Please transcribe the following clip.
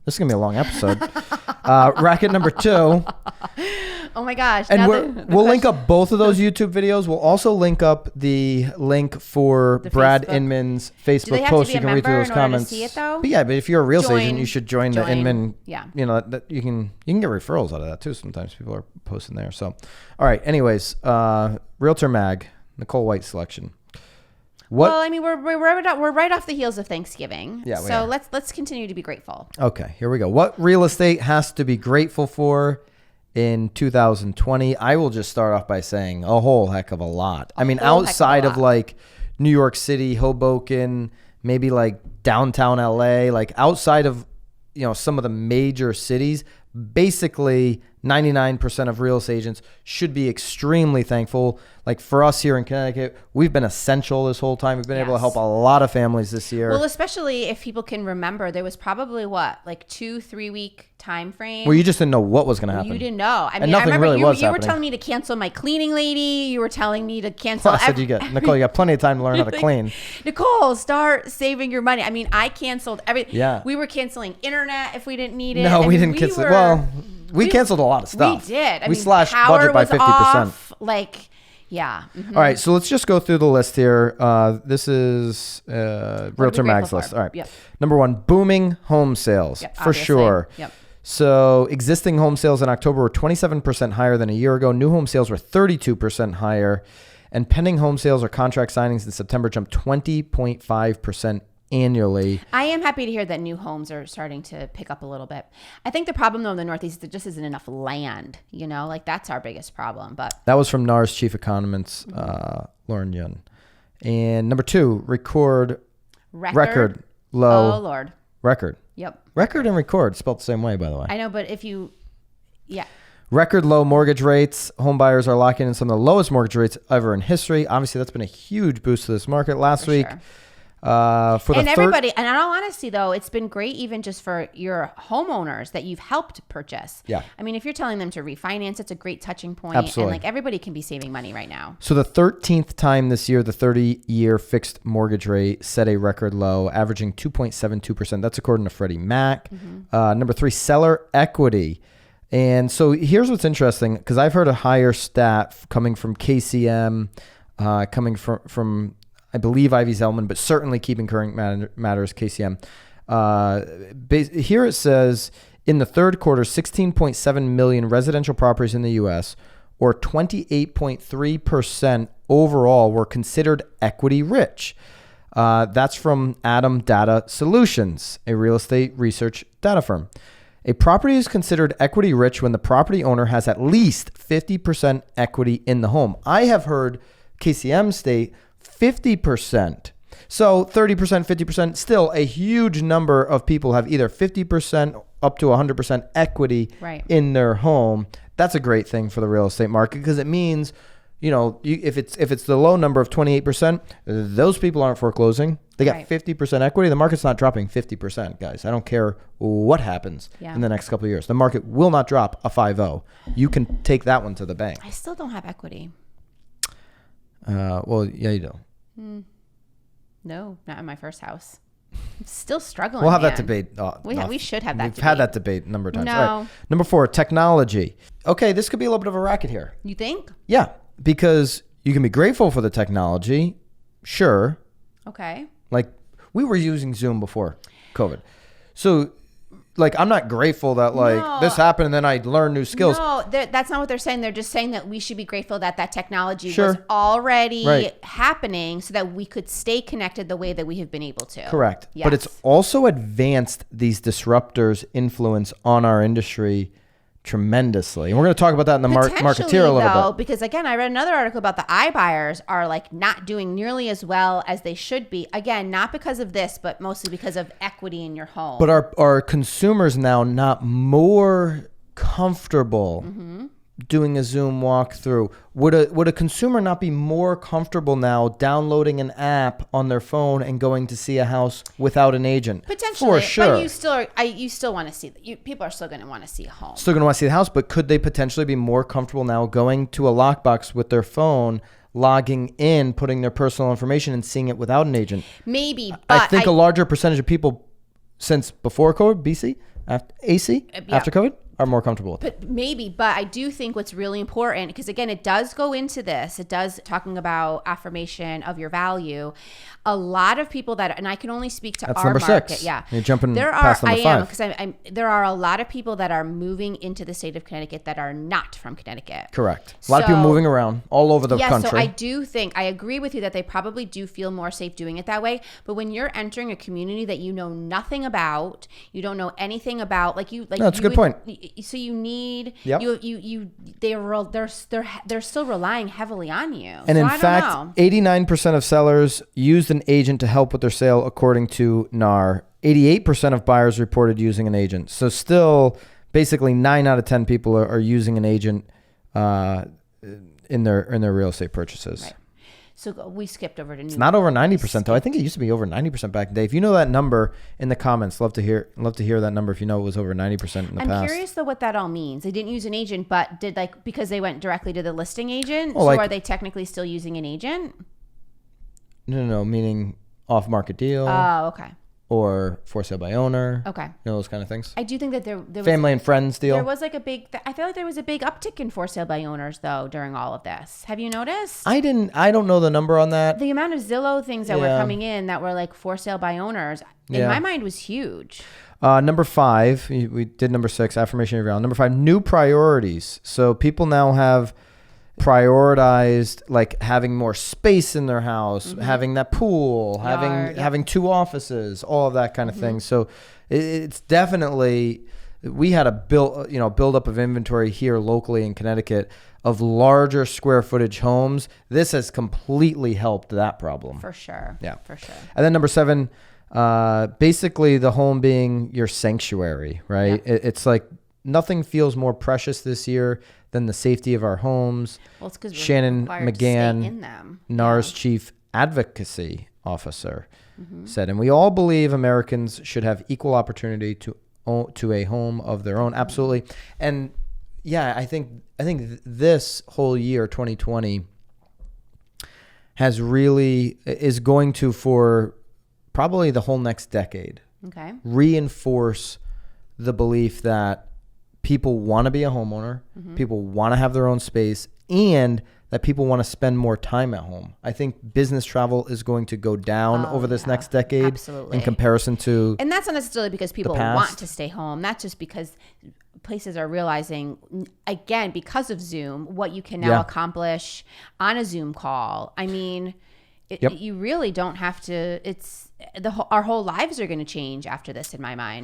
This is going to be a long episode. Racket number 2. Oh my gosh. And we'll link up both of those YouTube videos. We'll also link up the link for Brad Inman's Facebook post. You can read through those comments. To see it, though? But yeah, but if you're a real estate agent, you should join the Inman. Yeah. You know, that you can get referrals out of that too. Sometimes people are posting there. So, all right. Anyways, Realtor Mag, Nicole White selection. Well, I mean, we're right off the heels of Thanksgiving. Yeah. So let's continue to be grateful. Okay, here we go. What real estate has to be grateful for in 2020? I will just start off by saying a whole heck of a lot. I mean, outside of like New York City, Hoboken, maybe like downtown LA, like outside of, you know, some of the major cities, basically 99% of real estate agents should be extremely thankful. Like for us here in Connecticut, we've been essential this whole time. We've been able to help a lot of families this year. Well, especially if people can remember, there was probably like 2-3 week time frame where you just didn't know what was going to happen. You didn't know. I mean, and nothing I remember really was you were happening. telling me to cancel my cleaning lady. You were telling me to cancel. Well, I said Nicole, you got plenty of time to learn how to clean. Nicole, start saving your money. I mean, I canceled everything. Yeah. We were canceling internet if we didn't need it. No, we didn't cancel. Well, we canceled a lot of stuff. We did. We slashed budget by 50%. Off, like, yeah. Mm-hmm. All right, so let's just go through the list here. This is Realtor Mag's list. All right. Yep. Number 1, booming home sales, for obviously. sure. Yep. So existing home sales in October were 27% higher than a year ago. New home sales were 32% higher. And pending home sales or contract signings in September jumped 20.5% annually. I am happy to hear that new homes are starting to pick up a little bit. I think the problem though in the Northeast is there just isn't enough land, you know, like that's our biggest problem. But that was from NAR's chief economist, Lauren Yun. And number 2, record low. Oh Lord. Record. Yep. Record and record spelled the same way, by the way. I know, but if you, yeah. Record low mortgage rates. Home buyers are locking in some of the lowest mortgage rates ever in history. Obviously, that's been a huge boost to this market last week. Sure. Everybody, and in all honesty, though, it's been great even just for your homeowners that you've helped purchase. Yeah. I mean, if you're telling them to refinance, it's a great touching point. Absolutely. And like everybody can be saving money right now. So the 13th time this year, the 30-year fixed mortgage rate set a record low, averaging 2.72%. That's according to Freddie Mac. Mm-hmm. Number 3, seller equity. And so here's what's interesting, because I've heard a higher stat coming from KCM, coming from I believe Ivy Zelman, but certainly Keeping Current Matters, KCM. Here it says, in the third quarter, 16.7 million residential properties in the U.S., or 28.3% overall, were considered equity rich. That's from Adam Data Solutions, a real estate research data firm. A property is considered equity rich when the property owner has at least 50% equity in the home. I have heard KCM state 50%. So 30%, 50%, still a huge number of people have either 50% up to 100% equity in their home. That's a great thing for the real estate market because it means, you know, if it's the low number of 28%, those people aren't foreclosing. They got 50% equity. The market's not dropping 50%, guys. I don't care what happens in the next couple of years. The market will not drop a 5-0. You can take that one to the bank. I still don't have equity. Well, yeah, you do. No, not in my first house. I'm still struggling. We'll have that debate. We should have that debate. We've had that debate a number of times. No. All right. Number 4, technology. Okay, this could be a little bit of a racket here. You think? Yeah, because you can be grateful for the technology. Sure. Okay. Like, we were using Zoom before COVID. So, like, I'm not grateful that, like, this happened and then I learned new skills. No, that's not what they're saying. They're just saying that we should be grateful that technology was already happening so that we could stay connected the way that we have been able to. Correct. Yes. But it's also advanced these disruptors' influence on our industry tremendously. And we're going to talk about that in the marketeer a little bit. Because again, I read another article about the iBuyers are like not doing nearly as well as they should be. Again, not because of this, but mostly because of equity in your home. But are consumers now not more comfortable doing a Zoom walkthrough? Would a consumer not be more comfortable now downloading an app on their phone and going to see a house without an agent? Potentially, for sure. But you still want to see. People are still going to want to see a home. Still going to want to see the house, but could they potentially be more comfortable now going to a lockbox with their phone, logging in, putting their personal information, and seeing it without an agent? Maybe, I think a larger percentage of people since before COVID, BC, AC after COVID are more comfortable with it. But maybe, but I do think what's really important, because again, it does go into this. It does talking about affirmation of your value. A lot of people that, and I can only speak to That's our number market. 6. Yeah, You're jumping past number 5. Because there are a lot of people that are moving into the state of Connecticut that are not from Connecticut. Correct. A lot of people moving around all over the country. So I do think, I agree with you that they probably do feel more safe doing it that way. But when you're entering a community that you know nothing about, you don't know anything about, no, that's a good point. So you need, Yep. they're still relying heavily on you. And so in fact, 89% of sellers used an agent to help with their sale, according to NAR. 88% of buyers reported using an agent. So still, basically 9 out of 10 people are using an agent in their real estate purchases. Right. So we skipped over to new. It's not over 90% though. I think it used to be over 90% back in the day. If you know that number in the comments, love to hear that number. If you know it was over 90% in the past. I'm curious though what that all means. They didn't use an agent, but did because they went directly to the listing agent. Well, so are they technically still using an agent? No, meaning off-market deal. Oh, okay. Or for sale by owner. Okay. Those kind of things. I do think that there was family and friends deal. There was I feel like there was a big uptick in for sale by owners though during all of this. Have you noticed? I don't know the number on that. The amount of Zillow things that were coming in that were like for sale by owners in my mind was huge. Number 5, we did number 6, affirmation of your value. Number 5, new priorities. So people now have prioritized like having more space in their house, having that pool, having 2 offices, all of that kind of thing. So it's definitely, we had a build up of inventory here locally in Connecticut of larger square footage homes. This has completely helped that problem. For sure. Yeah. For sure. And then number 7, basically the home being your sanctuary, right? Yeah. It's like nothing feels more precious this year than the safety of our homes. Well, it's because Shannon McGann, in them. NAR's chief advocacy officer, said, and we all believe Americans should have equal opportunity to a home of their own. Absolutely. And yeah, I think this whole year, 2020, is going to, for probably the whole next decade, reinforce the belief that people want to be a homeowner, people want to have their own space, and that people want to spend more time at home. I think business travel is going to go down over this next decade in comparison to. And that's not necessarily because people want to stay home. That's just because places are realizing, again, because of Zoom, what you can now accomplish on a Zoom call. I mean, you really don't have to. Our whole lives are going to change after this, in my mind.